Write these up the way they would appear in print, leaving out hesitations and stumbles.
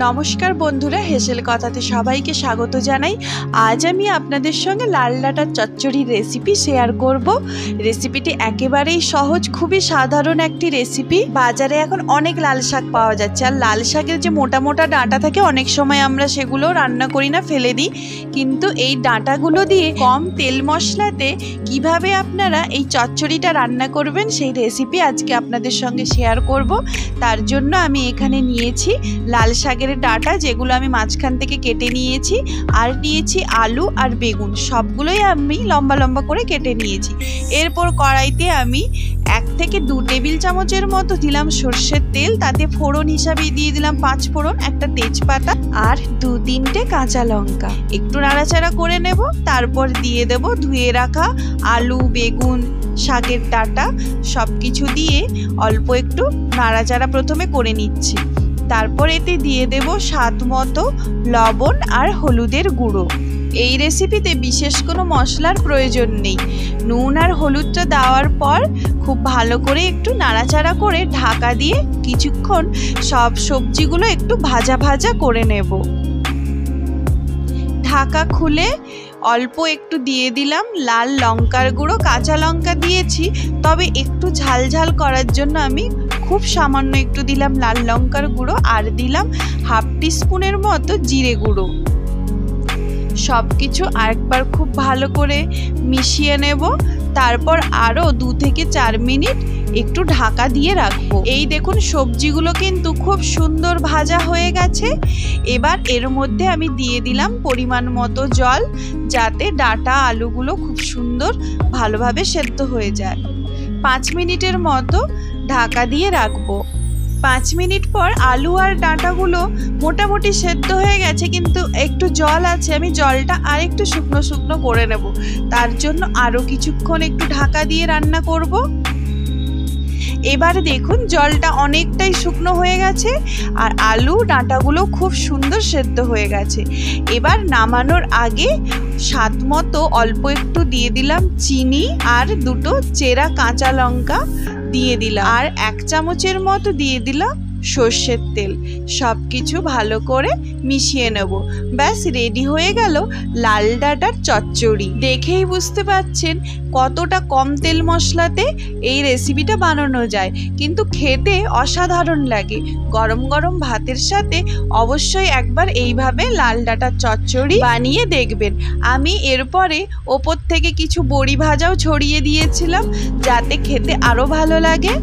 নমস্কার বন্ধুরা, হেসেল কথাতে সবাইকে স্বাগত জানাই। আজ আমি আপনাদের সঙ্গে লাল ডাঁটার চচ্চড়ির রেসিপি শেয়ার করব। রেসিপিটি একেবারেই সহজ, খুবই সাধারণ একটি রেসিপি। বাজারে এখন অনেক লাল শাক পাওয়া যাচ্ছে, আর লাল শাকের যে মোটা মোটা ডাঁটা থাকে অনেক সময় আমরা সেগুলো রান্না করি না, ফেলে দিই। কিন্তু এই ডাঁটাগুলো দিয়ে কম তেল মশলাতে কিভাবে আপনারা এই চচ্চড়িটা রান্না করবেন সেই রেসিপি আজকে আপনাদের সঙ্গে শেয়ার করব। তার জন্য আমি এখানে নিয়েছি লাল শাকের ডাঁটা, যেগুলো আমি মাঝখান থেকে কেটে নিয়েছি, আর নিয়েছি আলু আর বেগুন, সবগুলোই আমি লম্বা লম্বা করে কেটে নিয়েছি। এরপর কড়াইতে আমি 1 থেকে 2 টেবিল চামচের মতো দিলাম সর্ষের তেল। তাতে ফোড়ন হিসাবে দিয়ে দিলাম 5 ফোড়ন, একটা তেজপাতা আর 2-3টে কাঁচা লঙ্কা। একটু নাড়াচাড়া করে নেব। তারপর দিয়ে দেব ধুয়ে রাখা আলু, বেগুন, শাকের ডাঁটা সব কিছু দিয়ে অল্প একটু নাড়াচাড়া প্রথমে করে নিচ্ছি। তারপর এতে দিয়ে দেব স্বাদ মতো লবণ আর হলুদের গুঁড়ো। এই রেসিপিতে বিশেষ কোনো মশলার প্রয়োজন নেই। নুন আর হলুদটা দেওয়ার পর খুব ভালো করে একটু নাড়াচাড়া করে ঢাকা দিয়ে কিছুক্ষণ সব সবজিগুলো একটু ভাজা ভাজা করে নেব। ঢাকা খুলে অল্প একটু দিয়ে দিলাম লাল লঙ্কার গুঁড়ো। কাঁচা লঙ্কা দিয়েছি, তবে একটু ঝাল ঝাল করার জন্য আমি খুব সামান্য একটু দিলাম লাল লঙ্কার গুঁড়ো, আর দিলাম 1/2 টিস্পুনের মতো জিরে গুঁড়ো। সব কিছু আরেকবার খুব ভালো করে মিশিয়ে নেব। তারপর আরও 2 থেকে 4 মিনিট একটু ঢাকা দিয়ে রাখবো। এই দেখুন সবজিগুলো কিন্তু খুব সুন্দর ভাজা হয়ে গেছে। এবার এর মধ্যে আমি দিয়ে দিলাম পরিমাণ মতো জল, যাতে ডাঁটা আলুগুলো খুব সুন্দর ভালোভাবে সেদ্ধ হয়ে যায়। 5 মিনিটের মতো ঢাকা দিয়ে রাখবো। 5 মিনিট পর আলু আর ডাঁটাগুলো মোটামুটি সেদ্ধ হয়ে গেছে, কিন্তু একটু জল আছে। আমি জলটা আর একটু শুকনো শুকনো করে নেব। তার জন্য আরও কিছুক্ষণ একটু ঢাকা দিয়ে রান্না করব। এবারে দেখুন জলটা অনেকটাই শুকনো হয়ে গেছে, আর আলু ডাঁটাগুলো খুব সুন্দর সেদ্ধ হয়ে গেছে। এবার নামানোর আগে স্বাদ মতো অল্প একটু দিয়ে দিলাম চিনি, আর 2টো চেরা কাঁচা লঙ্কা দিয়ে দিলাম, আর 1 চামচের মতো দিয়ে দিলাম সর্ষের তেল। সব কিছু ভালো করে মিশিয়ে নেব। ব্যাস রেডি হয়ে গেল লাল ডাঁটার চচ্চড়ি। দেখেই বুঝতে পারছেন কতটা কম তেল মশলাতে এই রেসিপিটা বানানো যায়, কিন্তু খেতে অসাধারণ লাগে। গরম গরম ভাতের সাথে অবশ্যই একবার এইভাবে লাল ডাঁটার চচ্চড়ি বানিয়ে দেখবেন। আমি এরপরে ওপর থেকে কিছু বড়ি ভাজাও ছড়িয়ে দিয়েছিলাম, যাতে খেতে আরও ভালো লাগে।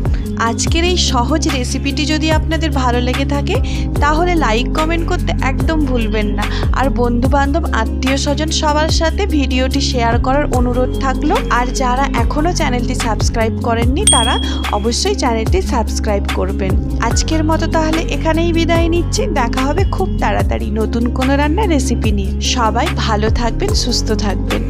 আজকের এই সহজ রেসিপিটি যদি আপনাদের ভালো লেগে থাকে তাহলে লাইক কমেন্ট করতে একদম ভুলবেন না, আর বন্ধু বান্ধব আত্মীয় স্বজন সবার সাথে ভিডিওটি শেয়ার করার অনুরোধ থাকলো। আর যারা এখনও চ্যানেলটি সাবস্ক্রাইব করেননি তারা অবশ্যই চ্যানেলটি সাবস্ক্রাইব করবেন। আজকের মতো তাহলে এখানেই বিদায় নিচ্ছি। দেখা হবে খুব তাড়াতাড়ি নতুন কোনো রান্নার রেসিপি নিয়ে। সবাই ভালো থাকবেন, সুস্থ থাকবেন।